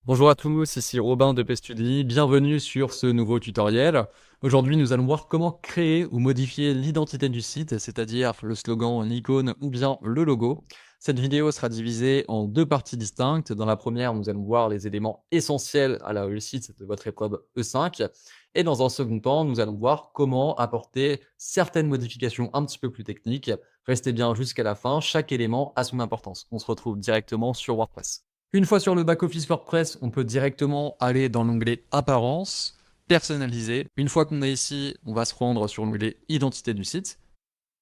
Bonjour à tous, ici Robin de PStudy, bienvenue sur ce nouveau tutoriel. Aujourd'hui, nous allons voir comment créer ou modifier l'identité du site, c'est-à-dire le slogan, l'icône ou bien le logo. Cette vidéo sera divisée en deux parties distinctes. Dans la première, nous allons voir les éléments essentiels à la réussite de votre épreuve E5. Et dans un second temps, nous allons voir comment apporter certaines modifications un petit peu plus techniques. Restez bien jusqu'à la fin, chaque élément a son importance. On se retrouve directement sur WordPress. Une fois sur le back-office WordPress, on peut directement aller dans l'onglet Apparence, Personnaliser. Une fois qu'on est ici, on va se rendre sur l'onglet Identité du site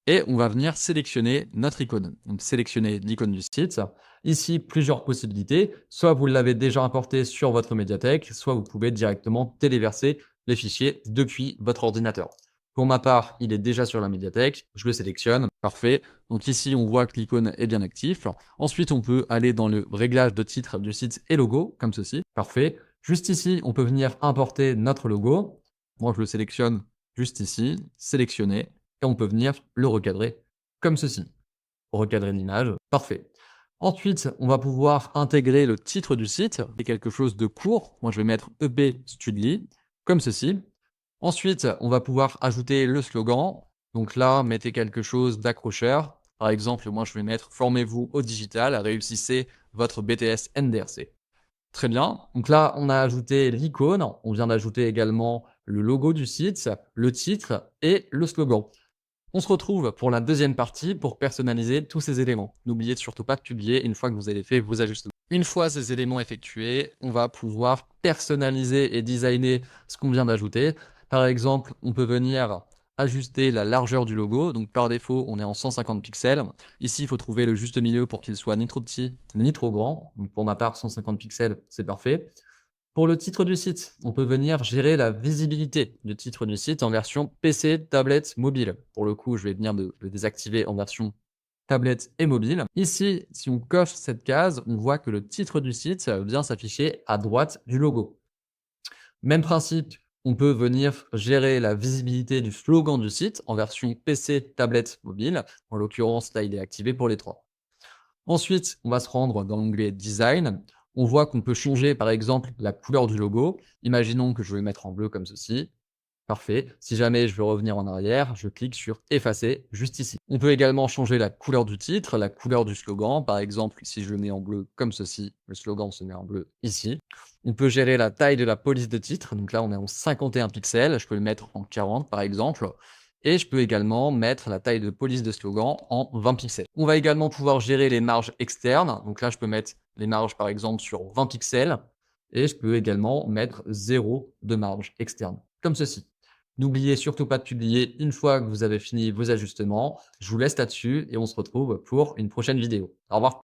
et on va venir sélectionner notre icône. Donc sélectionner l'icône du site. Ici, plusieurs possibilités. Soit vous l'avez déjà importé sur votre médiathèque, soit vous pouvez directement téléverser les fichiers depuis votre ordinateur. Pour ma part, il est déjà sur la médiathèque. Je le sélectionne. Parfait. Donc ici, on voit que l'icône est bien active. Ensuite, on peut aller dans le réglage de titre du site et logo, comme ceci. Parfait. Juste ici, on peut venir importer notre logo. Moi, je le sélectionne juste ici. Sélectionner. Et on peut venir le recadrer comme ceci. Recadrer l'image. Parfait. Ensuite, on va pouvoir intégrer le titre du site. C'est quelque chose de court. Moi, je vais mettre EP Studly, comme ceci. Ensuite, on va pouvoir ajouter le slogan. Donc là, mettez quelque chose d'accrocheur. Par exemple, moi, je vais mettre Formez-vous au digital, réussissez votre BTS NDRC. Très bien. Donc là, on a ajouté l'icône. On vient d'ajouter également le logo du site, le titre et le slogan. On se retrouve pour la deuxième partie pour personnaliser tous ces éléments. N'oubliez surtout pas de publier une fois que vous avez fait vos ajustements. Une fois ces éléments effectués, on va pouvoir personnaliser et designer ce qu'on vient d'ajouter. Par exemple, on peut venir ajuster la largeur du logo. Donc par défaut, on est en 150 pixels. Ici, il faut trouver le juste milieu pour qu'il soit ni trop petit ni trop grand. Donc pour ma part, 150 pixels, c'est parfait. Pour le titre du site, on peut venir gérer la visibilité du titre du site en version PC, tablette, mobile. Pour le coup, je vais venir le désactiver en version tablette et mobile. Ici, si on coche cette case, on voit que le titre du site vient s'afficher à droite du logo. Même principe, on peut venir gérer la visibilité du slogan du site en version PC, tablette, mobile. En l'occurrence, là, il est activé pour les trois. Ensuite, on va se rendre dans l'onglet Design. On voit qu'on peut changer, par exemple, la couleur du logo. Imaginons que je vais le mettre en bleu comme ceci. Parfait. Si jamais je veux revenir en arrière, je clique sur Effacer, juste ici. On peut également changer la couleur du titre, la couleur du slogan. Par exemple, si je le mets en bleu comme ceci, le slogan se met en bleu ici. On peut gérer la taille de la police de titre. Donc là, on est en 51 pixels. Je peux le mettre en 40, par exemple. Et je peux également mettre la taille de police de slogan en 20 pixels. On va également pouvoir gérer les marges externes. Donc là, je peux mettre les marges, par exemple, sur 20 pixels. Et je peux également mettre 0 de marge externe, comme ceci. N'oubliez surtout pas de publier une fois que vous avez fini vos ajustements. Je vous laisse là-dessus et on se retrouve pour une prochaine vidéo. Au revoir.